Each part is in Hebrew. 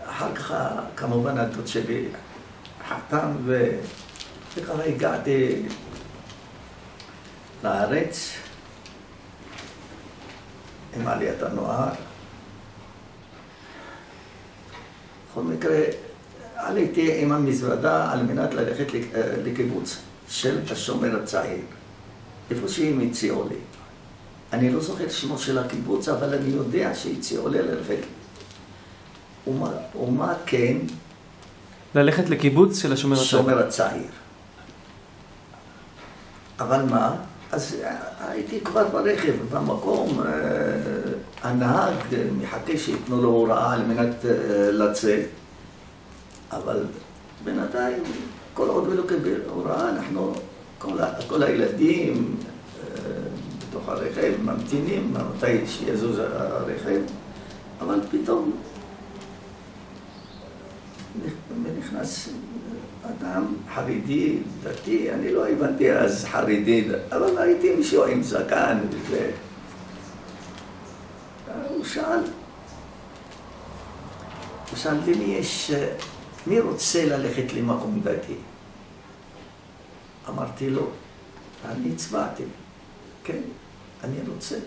אחר כך, כמובן, הדוד שלי חתם, וככה הגעתי לארץ עם עליית הנוער. בכל מקרה, עליתי עם המזוודה על מנת ללכת לקיבוץ של השומר הצעיר, איפה שהם הציעו לי. אני לא זוכר שמו של הקיבוץ, אבל אני יודע שהציעו לי ללכת. ומה כן? ללכת לקיבוץ של השומר הצעיר. אבל מה? אז הייתי כבר ברכב, במקום, הנהג מחכה שיתנו לו הוראה על מנת לצאת. אבל בינתיים, כל עוד ולא קיבל הוראה, אנחנו, כל הילדים בתוך הרכב ממתינים, מתי שיזוז הרכב, אבל פתאום נכנס אדם חרדי, דתי, אני לא הבנתי אז חרדי, אבל הייתי מישהו עם זקן וזה. הוא שאל לי מי רוצה ללכת למקום דתי? אמרתי לו, אני הצבעתי, כן, אני רוצה.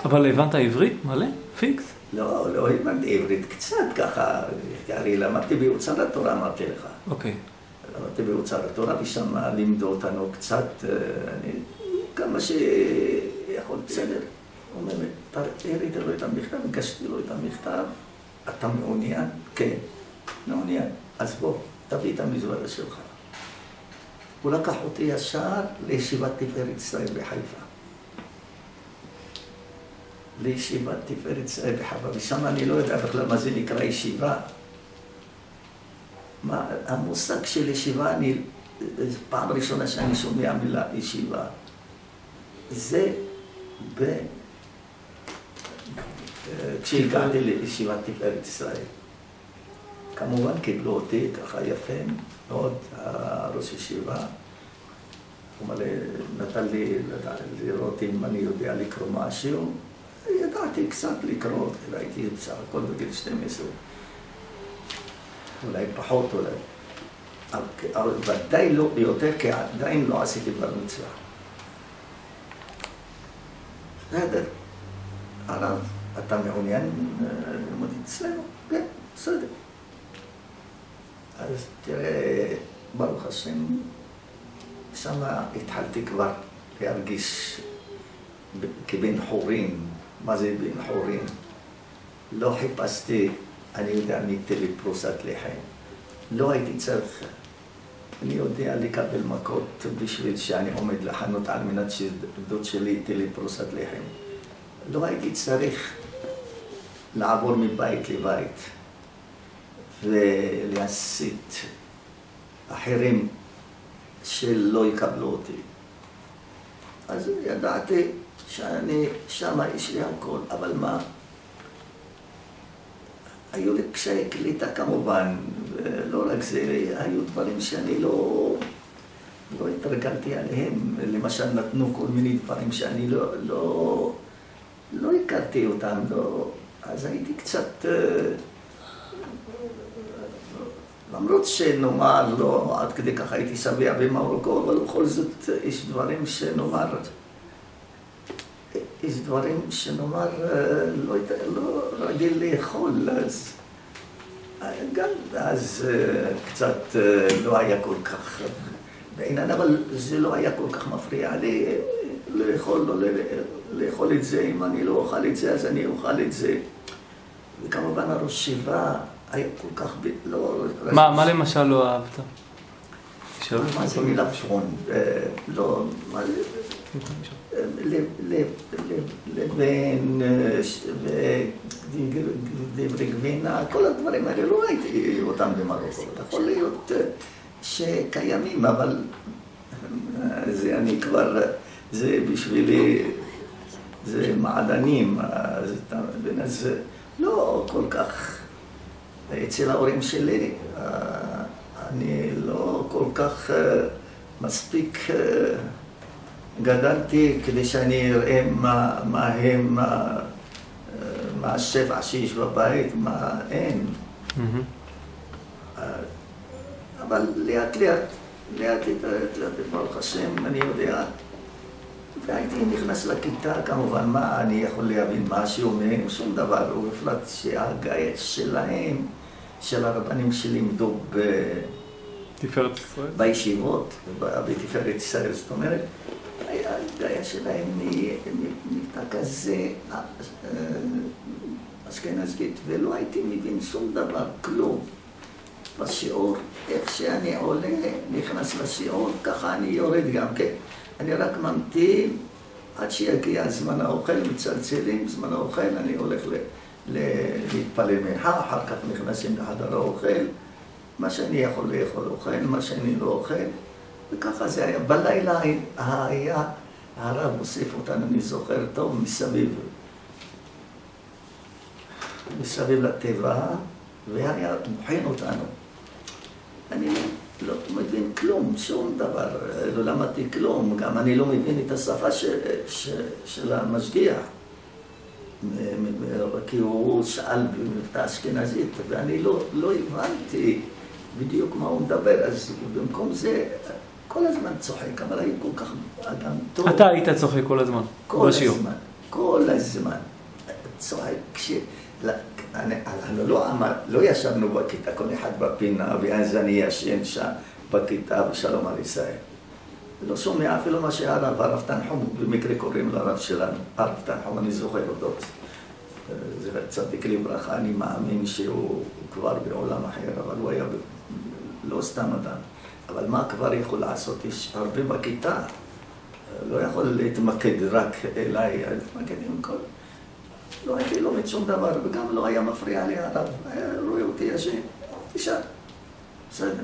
אבל הבנת עברית מלא? פיקס? לא הבנתי עברית, קצת ככה, הרי למדתי באוצר התורה, אמרתי לך. אוקיי. למדתי באוצר התורה, ושם לימדו אותנו קצת, כמה שיכול בסדר. הוא אומר לי, הראיתי לו את המכתב, הגשתי לו את המכתב, אתה מעוניין? כן, מעוניין. אז בוא, תביא את המזוודה שלך. הוא לקח אותי ישר לישיבת תפארת ישראל בחיפה. לישיבת תפארת ישראל בחיפה, ושם אני לא יודע בכלל מה זה נקרא ישיבה. המושג של ישיבה, פעם ראשונה שאני שומע מילה ישיבה, זה כשהגעתי לישיבת תפארת ישראל. כמובן קיבלו אותי ככה יפה מאוד, הראש ישיבה. הוא נתן לי לראות אם אני יודע לקרוא משהו. ידעתי קצת לקרוא, הייתי בסך הכל בגיל 12. אולי פחות, אבל ודאי לא יותר, כי עדיין לא עשיתי בר מצווה. בסדר, הרב, אתה מעוניין ללמוד אצלנו? כן, בסדר. אז תראה, ברוך השם, שם התחלתי כבר להרגיש כבן חורין. מה זה בן חורין? לא חיפשתי, אני יודע, ניתן לי פרוסת לחם. לא הייתי צריך, אני יודע לקבל מכות בשביל שאני עומד לחנות על מנת שדוד שלי ייתן לי פרוסת לחם. לא הייתי צריך לעבור מבית לבית ולהסית אחרים שלא יקבלו אותי. אז ידעתי שאני שמה יש לי הכל, אבל מה? היו לי קשיי קליטה כמובן, ולא רק זה, היו דברים שאני לא התרגלתי עליהם. למשל נתנו כל מיני דברים שאני לא הכרתי אותם, אז הייתי קצת, למרות שנאמר לא עד כדי כך הייתי שבע במרוקו, אבל בכל זאת יש דברים שנאמר, לא רגיל לאכול, אז גם אז קצת לא היה כל כך בעניין, אבל זה לא היה כל כך מפריע לי לאכול את זה. אם אני לא אוכל את זה, אז אני אוכל את זה. וכמובן הראש שיבה היה כל כך לא... מה למשל לא אהבת? מה זה מלפפון? לא, מה זה... לבן ודברי גבינה, כל הדברים האלה לא ראיתי אותם במרוקו. יכול להיות שקיימים, אבל זה אני כבר, זה בשבילי, זה מעדנים, אז לא כל כך, אצל ההורים שלי, אני לא כל כך מספיק גדלתי כדי שאני אראה מה השפע שיש בבית, מה אין. אבל לאט, ברוך השם, אני יודע. והייתי נכנס לכיתה, כמובן, מה אני יכול להבין משהו מהם, שום דבר, ובפרט שהגאית שלהם, של הרבנים שלימדו תפארת ישראל? בישיבות, בתפארת ישראל, זאת אומרת, הגאיה שלהם נקטע כזה אשכנזית, ולא הייתי מבין שום דבר, כלום. בשיעור, איך שאני עולה, נכנס לשיעור, ככה אני יורד גם כן. אני רק ממתין עד שיגיע זמן האוכל, מצלצלים, זמן האוכל, אני הולך להתפלל מנחה, אחר כך נכנסים לחדר האוכל, מה שאני יכול לאכול אוכל, מה שאני לא אוכל, וככה זה היה. בלילה היה, הרב הוסיף אותנו, אני זוכר טוב, מסביב לטבע, והיה מוכן אותנו. אני לא מבין כלום, שום דבר, לא למדתי כלום, גם אני לא מבין את השפה של המשגיח. כי הוא שאל את האשכנזית, ואני לא הבנתי בדיוק מה הוא מדבר, אז במקום זה כל הזמן צוחק, אבל היה כל כך אדם טוב. אתה היית צוחק כל הזמן? כל הזמן. צוחק לא ישבנו בכיתה, כל אחד בפינה, ואז אני ישן שם בכיתה בשלום על ישראל. לא שומע אפילו מה הרב תנחום, במקרה קוראים לרב שלנו, הרב תנחום, אני זוכר אותו. זה צדיק לברכה, אני מאמין שהוא כבר בעולם אחר, אבל הוא היה לא סתם אדם. אבל מה כבר יכול לעשות? יש הרבה בכיתה, לא יכול להתמקד רק אליי, להתמקד עם כל... לא הייתי לומד שום דבר, וגם לא היה מפריע לי הרב. רואה אותי ישן, תשאר, בסדר.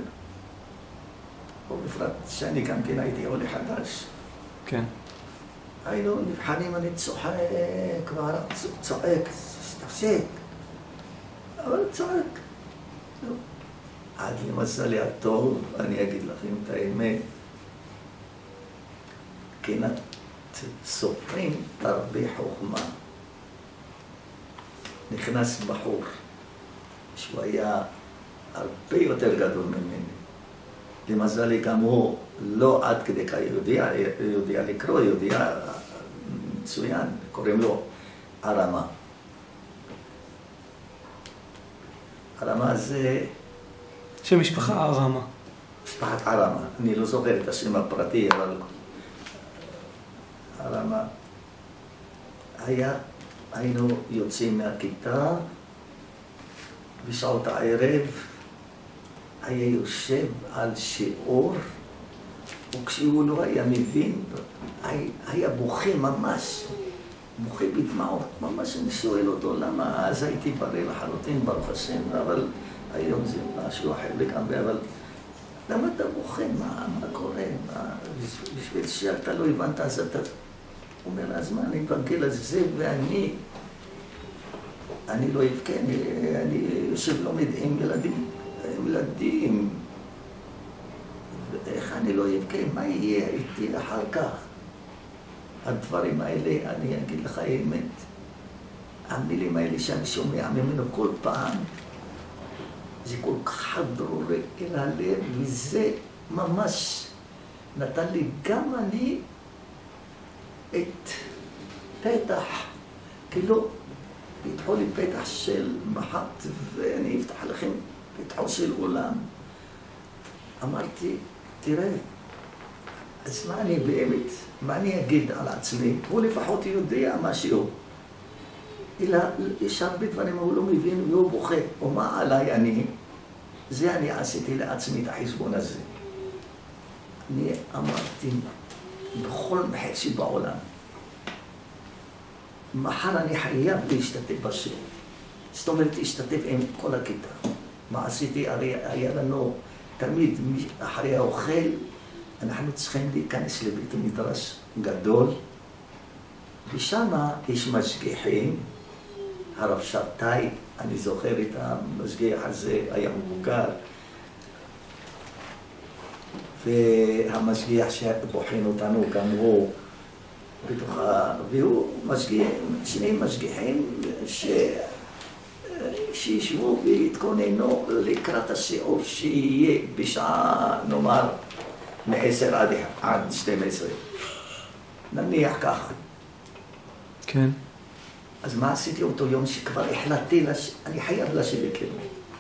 ובפרט שאני גם כן הייתי עולה חדש. כן. היינו נבחנים, אני צוחק, והרב צועק, תפסיק. אבל צועק. עד למזלי הטוב, אני אגיד לכם את האמת, קנאת סופרים תרבה חוכמה. נכנס בחור, שהוא היה הרבה יותר גדול ממני. למזלי גם הוא לא עד כדי כך יודע לקרוא, יודע מצוין, קוראים לו הרמה. הרמה זה... שם משפחה הרמה. משפחת הרמה, אני לא זוכר את השם הפרטי, אבל הרמה היינו יוצאים מהכיתה, בשעות הערב היה יושב על שיעור, וכשהוא לא היה מבין, היה בוכה ממש, בוכה בדמעות, ממש אני שואל אותו למה, אז הייתי בריא לחלוטין ברוך השם, אבל היום זה משהו אחר לגמרי, אבל למה אתה בוכה? מה קורה? בשביל שאתה לא הבנת, אז אתה... הוא אומר, אז מה, אני בגיל הזה ואני לא אבכה, אני יושב לומד עם ילדים, ואיך אני לא אבכה, מה יהיה איתי אחר כך? הדברים האלה, אני אגיד לך האמת, המילים האלה שאני שומע ממנו כל פעם, זה כל כך חדרו אל הלב, וזה ממש נתן לי גם אני את פתח, כאילו פתחו לי פתח של מחט, ואני אפתח לכם פתחו של עולם. אמרתי, תראה, אז מה אני באמת, מה אני אגיד על עצמי? הוא לפחות יודע משהו. אלא יש הרבה דברים, הוא לא מבין והוא בוכה. ומה עליי אני? זה אני עשיתי לעצמי את החשבון הזה. אני אמרתי, בכל חצי בעולם, מחר אני חייב להשתתף בשיעור. זאת אומרת, להשתתף עם כל הכיתה. מה עשיתי? הרי היה לנו תמיד אחרי האוכל, אנחנו צריכים להיכנס לבית המדרש גדול, ושם יש משגיחים, הרב שבתאי, אני זוכר את המשגיח הזה, היה מבוגר, והמשגיח שבוחן אותנו גם הוא והוא משגיח, שני משגיחים שישבו והתכוננו לקראת השיעור שיהיה בשעה, נאמר, מ-10 עד 12. נניח ככה. כן. אז מה עשיתי אותו יום שכבר החלטתי, אני חייב לשבת כאילו,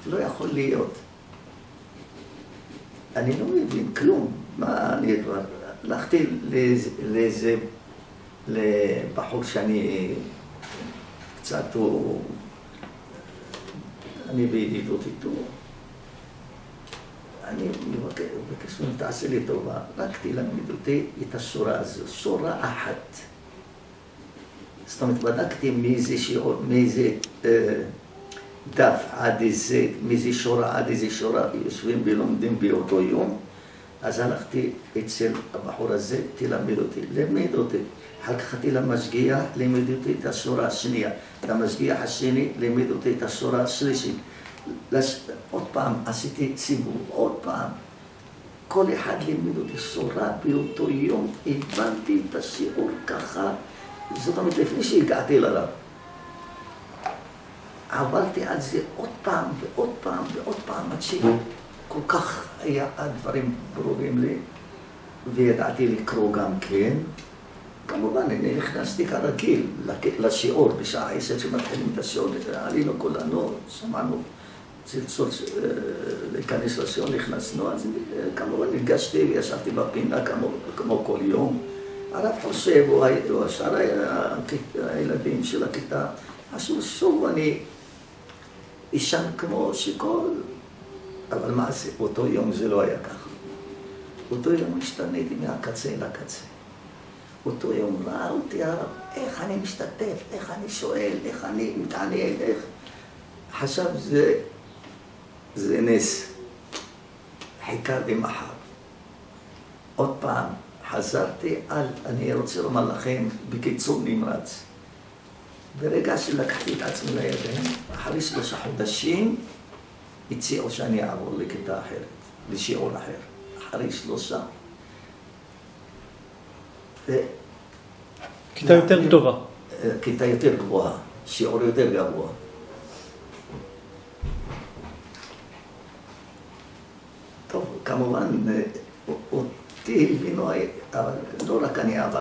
לא יכול להיות. אני לא מבין כלום, מה אני כבר, הלכתי לאיזה, לבחור שאני קצת, אני בידידות איתו, אני מבקש ממנו, תעשה לי טובה, רק תלמד אותי את השורה הזו, שורה אחת. זאת אומרת, בדקתי מאיזה דף עד איזה, מאיזה שורה עד איזה שורה, יושבים ולומדים באותו יום. אז הלכתי אצל הבחור הזה, תלמד אותי, למד אותי. אחר כך חתי למשגיח, לימד אותי את השורה השנייה. למשגיח השני, לימד אותי את השורה השלישית. עוד פעם עשיתי סיבוב, עוד פעם. כל אחד לימד אותי שורה באותו יום, הבנתי את השיעור ככה. זאת אומרת, לפני שהגעתי לרב. עברתי על זה עוד פעם ועוד פעם ועוד פעם, עד שכל כך היה הדברים ברורים לי, וידעתי לקרוא גם כן. כמובן, אני נכנסתי כרגיל לשיעור, בשעה 10 שמתחילים את השיעור, עלינו כולנו, שמענו צלצול להיכנס לשיעור, נכנסנו, אז כמובן ניגשתי וישבתי בפינה כמו כל יום. הרב חושב, או השאר הילדים של הכיתה, אז שוב אני אישן כמו שכל, אבל מה זה? אותו יום זה לא היה ככה. אותו יום השתניתי מהקצה לקצה. אותו יום ראה אותי הרב, איך אני משתתף, איך אני שואל, איך אני מתעניין, איך... חשב זה נס. חיכה לי מחר. עוד פעם, חזרתי על, אני רוצה לומר לכם, בקיצור נמרץ. ברגע שלקחתי את עצמי לידיים, אחרי 3 חודשים, הציעו שאני אעבור לכיתה אחרת, לשיעור אחר. אחרי 3. כיתה יותר גדולה. כיתה יותר גבוהה, שיעור יותר גבוה. טוב, כמובן, אותי הבינו, אבל לא רק אני עבר.